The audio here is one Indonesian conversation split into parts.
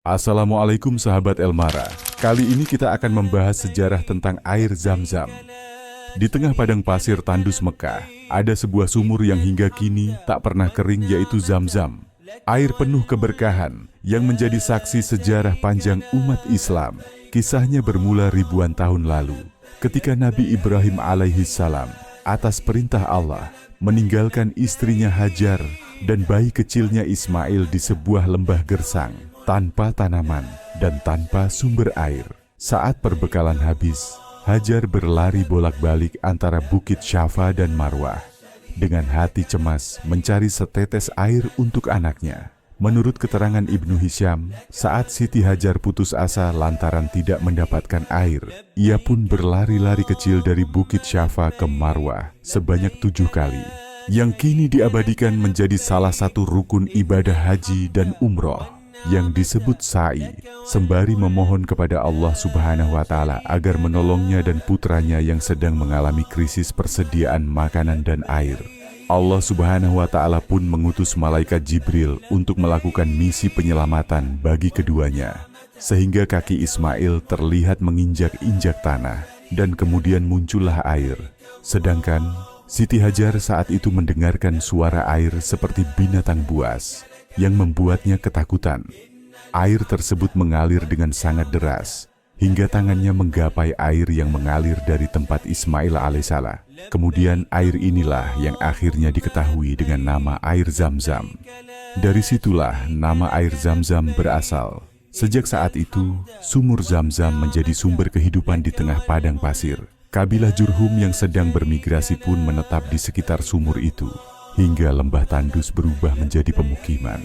Assalamualaikum sahabat Elmara. Kali ini kita akan membahas sejarah tentang air Zam-Zam. Di tengah padang pasir tandus Mekah, ada sebuah sumur yang hingga kini tak pernah kering, yaitu Zam-Zam. Air penuh keberkahan yang menjadi saksi sejarah panjang umat Islam. Kisahnya bermula ribuan tahun lalu, ketika Nabi Ibrahim alaihissalam atas perintah Allah meninggalkan istrinya Hajar dan bayi kecilnya Ismail di sebuah lembah gersang, tanpa tanaman dan tanpa sumber air. Saat perbekalan habis, Hajar berlari bolak-balik antara Bukit Syafa dan Marwah dengan hati cemas mencari setetes air untuk anaknya. Menurut keterangan Ibnu Hisham, saat Siti Hajar putus asa lantaran tidak mendapatkan air, ia pun berlari-lari kecil dari Bukit Syafa ke Marwah sebanyak 7 kali, yang kini diabadikan menjadi salah satu rukun ibadah haji dan umroh yang disebut sa'i, sembari memohon kepada Allah Subhanahu wa Ta'ala agar menolongnya dan putranya yang sedang mengalami krisis persediaan makanan dan air. Allah Subhanahu wa Ta'ala pun mengutus malaikat Jibril untuk melakukan misi penyelamatan bagi keduanya, sehingga kaki Ismail terlihat menginjak-injak tanah dan kemudian muncullah air. Sedangkan Siti Hajar saat itu mendengarkan suara air seperti binatang buas yang membuatnya ketakutan. Air tersebut mengalir dengan sangat deras, hingga tangannya menggapai air yang mengalir dari tempat Ismail alaihissalam. Kemudian air inilah yang akhirnya diketahui dengan nama air Zam-Zam. Dari situlah nama air Zam-Zam berasal. Sejak saat itu, sumur Zam-Zam menjadi sumber kehidupan di tengah padang pasir. Kabilah Jurhum yang sedang bermigrasi pun menetap di sekitar sumur itu, hingga lembah tandus berubah menjadi pemukiman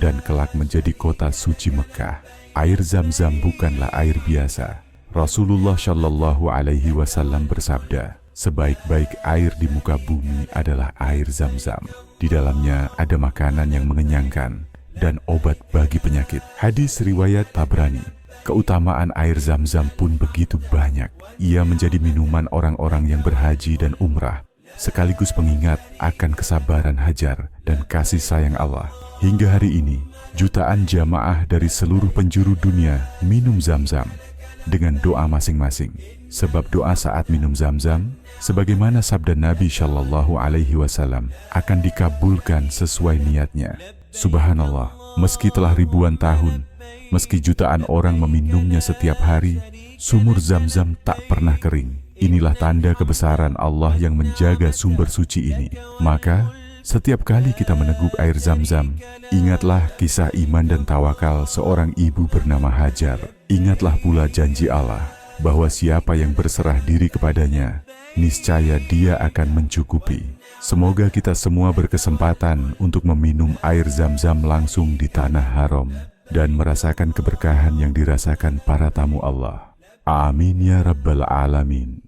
dan kelak menjadi kota suci Mekah. Air Zam-Zam bukanlah air biasa. Rasulullah Shallallahu Alaihi Wasallam bersabda, sebaik-baik air di muka bumi adalah air Zam-Zam. Di dalamnya ada makanan yang mengenyangkan dan obat bagi penyakit. Hadis riwayat Tabrani. Keutamaan air Zam-Zam pun begitu banyak. Ia menjadi minuman orang-orang yang berhaji dan umrah, sekaligus pengingat akan kesabaran Hajar dan kasih sayang Allah. Hingga hari ini, jutaan jamaah dari seluruh penjuru dunia minum Zam-Zam dengan doa masing-masing. Sebab doa saat minum Zam-Zam, sebagaimana sabda Nabi Shallallahu Alaihi Wasallam, akan dikabulkan sesuai niatnya. Subhanallah, meski telah ribuan tahun, meski jutaan orang meminumnya setiap hari, sumur Zam-Zam tak pernah kering. Inilah tanda kebesaran Allah yang menjaga sumber suci ini. Maka, setiap kali kita meneguk air Zam-Zam, ingatlah kisah iman dan tawakal seorang ibu bernama Hajar. Ingatlah pula janji Allah, bahwa siapa yang berserah diri kepadanya, niscaya Dia akan mencukupi. Semoga kita semua berkesempatan untuk meminum air Zam-Zam langsung di tanah haram dan merasakan keberkahan yang dirasakan para tamu Allah. Amin ya Rabbal Alamin.